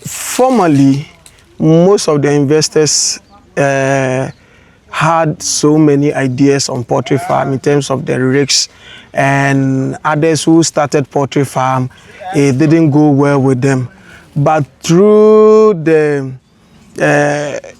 Formerly, most of the investors had so many ideas on poultry farm in terms of the risks, and others who started poultry farm, it didn't go well with them. But through the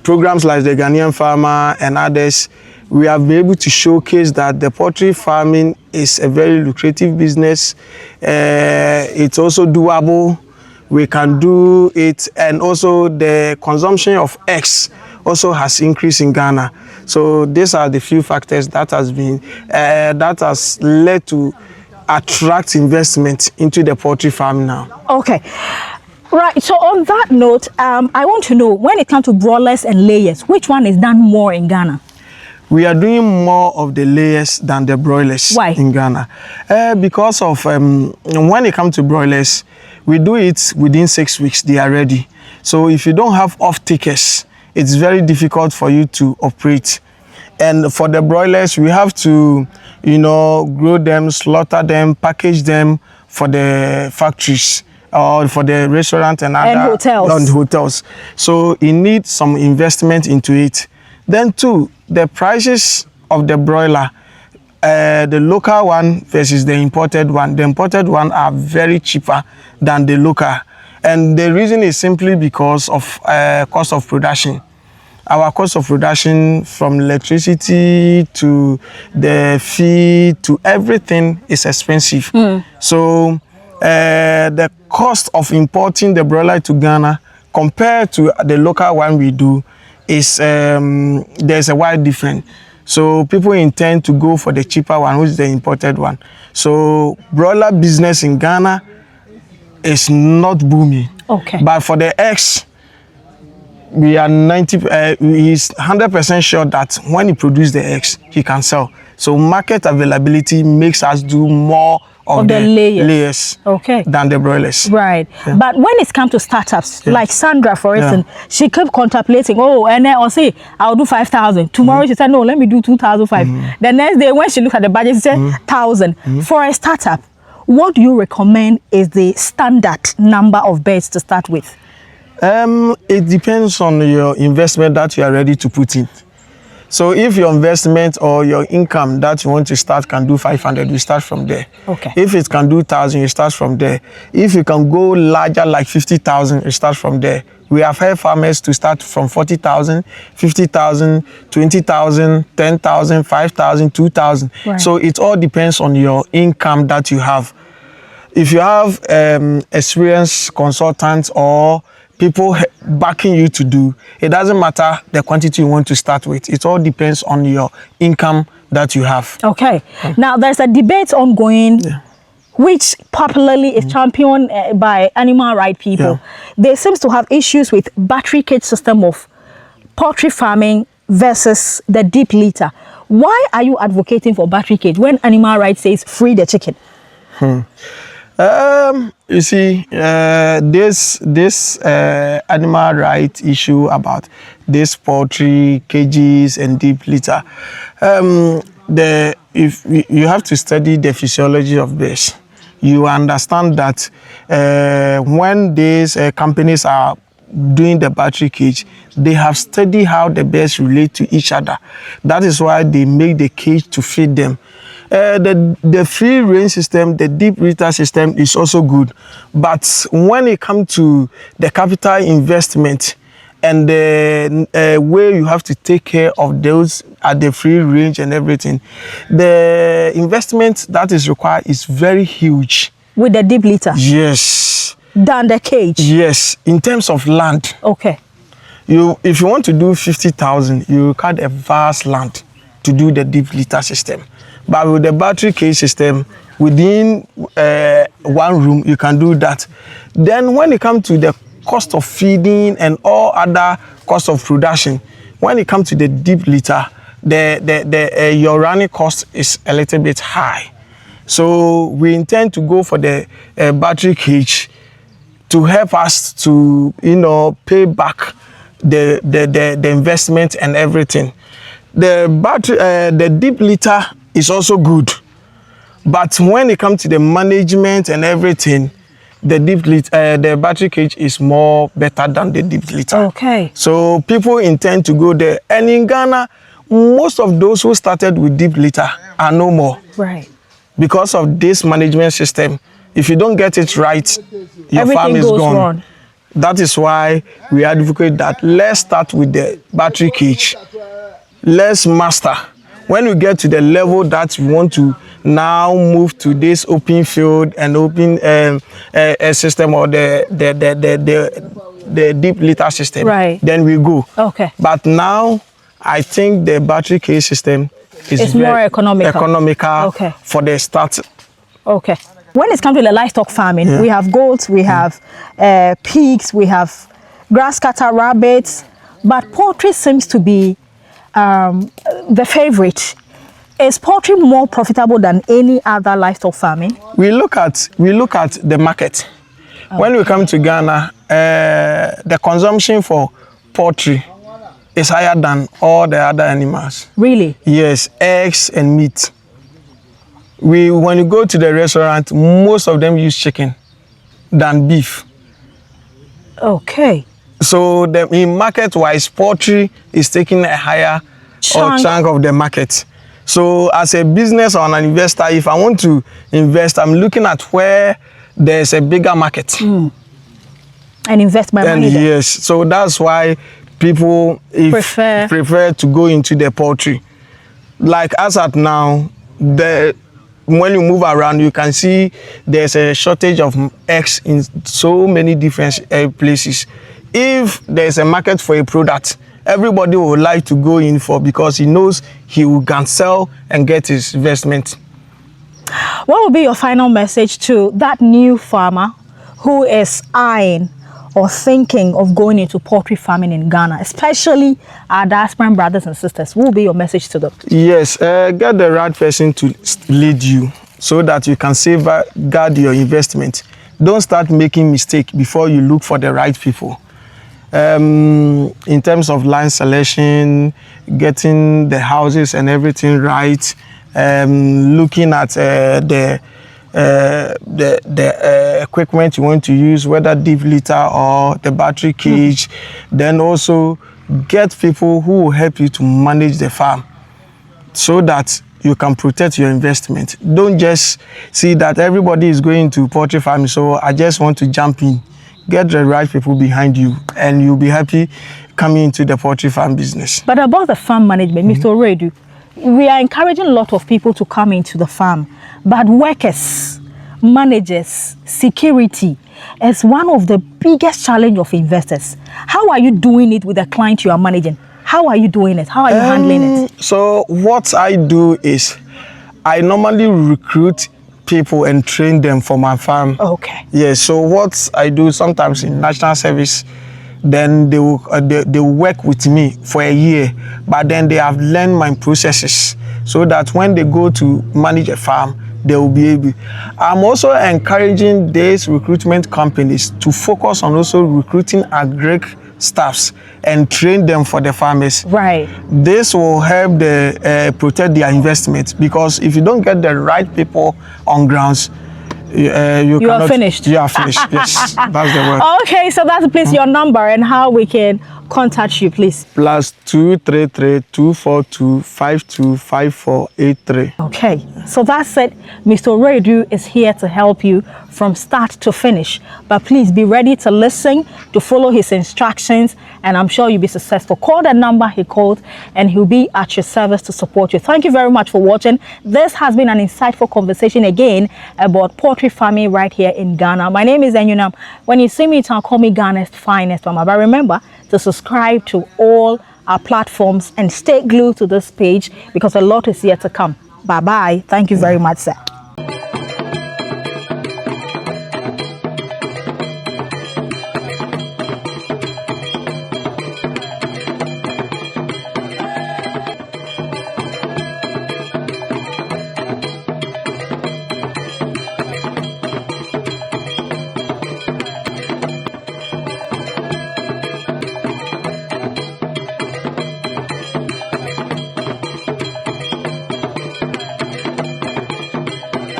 programs like the Ghanaian Farmer and others, we have been able to showcase that the poultry farming is a very lucrative business. It's also doable. We can do it, and also the consumption of eggs also has increased in Ghana. So these are the few factors that has led to attract investment into the poultry farm now. Okay. Right, so on that note, I want to know, when it comes to broilers and layers, which one is done more in Ghana? We are doing more of the layers than the broilers. Why? In Ghana. Because of, when it comes to broilers, we do it within 6 weeks, they are ready. So if you don't have off-takers, it's very difficult for you to operate. And for the broilers, we have to, grow them, slaughter them, package them for the factories or for the restaurant and other hotels. So it needs some investment into it. Then too, the prices of the broiler, the local one versus the imported one. The imported one are very cheaper than the local. And the reason is simply because of cost of production. Our cost of production, from electricity to the feed to everything, is expensive. So the cost of importing the broiler to Ghana compared to the local one we do is there's a wide difference. So people intend to go for the cheaper one, which is the imported one. So broiler business in Ghana is not booming. Okay. But for the eggs, we are 100% sure that when he produces the eggs, he can sell. So market availability makes us do more of the layers than the broilers. Right. Yeah. But when it comes to startups, like Sandra, for instance, she kept contemplating, and then I'll say, I'll do 5,000. Tomorrow she said, no, let me do 2,005. The next day when she looked at the budget, she said 1,000. For a startup, what do you recommend is the standard number of birds to start with? It depends on your investment that you are ready to put in. So if your investment or your income that you want to start can do 500, you start from there. Okay. If it can do 1,000, you start from there. If you can go larger, like 50,000, you start from there. We have helped farmers to start from 40,000, 50,000, 20,000, 10,000, 5,000, 2,000. Right. So it all depends on your income that you have. If you have experienced consultants or people backing you to do, it doesn't matter the quantity you want to start with. It all depends on your income that you have. Okay. Now, there's a debate ongoing, which popularly is championed by animal rights people. There seems to have issues with battery cage system of poultry farming versus the deep litter. Why are you advocating for battery cage when animal rights says free the chicken? You see, this animal rights issue about this poultry cages and deep litter, if you have to study the physiology of this, you understand that when these companies are doing the battery cage, they have studied how the birds relate to each other. That is why they make the cage to feed them. The free range system, the deep litter system is also good. But when it comes to the capital investment and the way you have to take care of those at the free range and everything, the investment that is required is very huge. With the deep litter? Yes. Than the cage? Yes, in terms of land. Okay. If you want to do 50,000, you require a vast land to do the deep litter system. But with the battery cage system, within one room, you can do that. Then when it comes to the cost of feeding and all other costs of production, when it comes to the deep litter, your running cost is a little bit high. So we intend to go for the battery cage to help us to, pay back the investment and everything. The deep litter is also good, but when it comes to the management and everything, the battery cage is more better than the deep litter. Okay. So people intend to go there. And in Ghana, most of those who started with deep litter are no more. Right. Because of this management system. If you don't get it right, your Everything farm is goes gone. wrong. That is why we advocate that let's start with the battery cage. Let's master. When we get to the level that we want to now move to this open field and open system or the deep litter system, right, then we go. Okay. But now, I think the battery cage system is more economical okay, for the start. Okay. When it comes to the livestock farming, we have goats, we have pigs, we have grass cutter, rabbits, but poultry seems to be the favorite. Is poultry more profitable than any other livestock farming? We look at the market. Okay. When we come to Ghana, the consumption for poultry is higher than all the other animals. Really? Yes, eggs and meat. When you go to the restaurant, most of them use chicken than beef. Okay. So in market-wise, poultry is taking a higher chunk of the market. So as a business or an investor, if I want to invest, I'm looking at where there's a bigger market. And invest my money there. Yes, so that's why people prefer to go into the poultry. Like as at now, when you move around, you can see there's a shortage of eggs in so many different places. If there's a market for a product, everybody would like to go in for because he knows he can sell and get his investment. What would be your final message to that new farmer who is eyeing or thinking of going into poultry farming in Ghana, especially our diasporan brothers and sisters? What will be your message to them? Yes, get the right person to lead you so that you can safeguard your investment. Don't start making mistakes before you look for the right people. In terms of land selection, getting the houses and everything right, looking at the equipment you want to use, whether deep litter or the battery cage. Then also get people who will help you to manage the farm so that you can protect your investment. Don't just see that everybody is going to poultry farming, so I just want to jump in. Get the right people behind you and you'll be happy coming into the poultry farm business. But about the farm management, Mr. Oredu, we are encouraging a lot of people to come into the farm, but workers, managers, security is one of the biggest challenge of investors. How are you doing it with the client you are managing? How are you doing it? How are you handling it? So what I do is I normally recruit people and train them for my farm. Okay. Yeah, so what I do sometimes in national service, then they will work with me for a year, but then they have learned my processes so that when they go to manage a farm, they will be able. I'm also encouraging these recruitment companies to focus on also recruiting agric staffs and train them for the farmers. Right. This will help protect their investment, because if you don't get the right people on grounds, you are finished. You are finished. Yes, that's the word. Okay, so that's please your number and how we can contact you, please. +233 242 525483. Okay, so that's it. Mr. Oredu is here to help you from start to finish. But please be ready to listen, to follow his instructions, and I'm sure you'll be successful. Call the number he called and he'll be at your service to support you. Thank you very much for watching. This has been an insightful conversation again about poultry farming right here in Ghana. My name is Enyunam. When you see me, you can call me Ghana's finest mama. But remember to subscribe to all our platforms and stay glued to this page because a lot is yet to come. Bye-bye. Thank you very much, sir.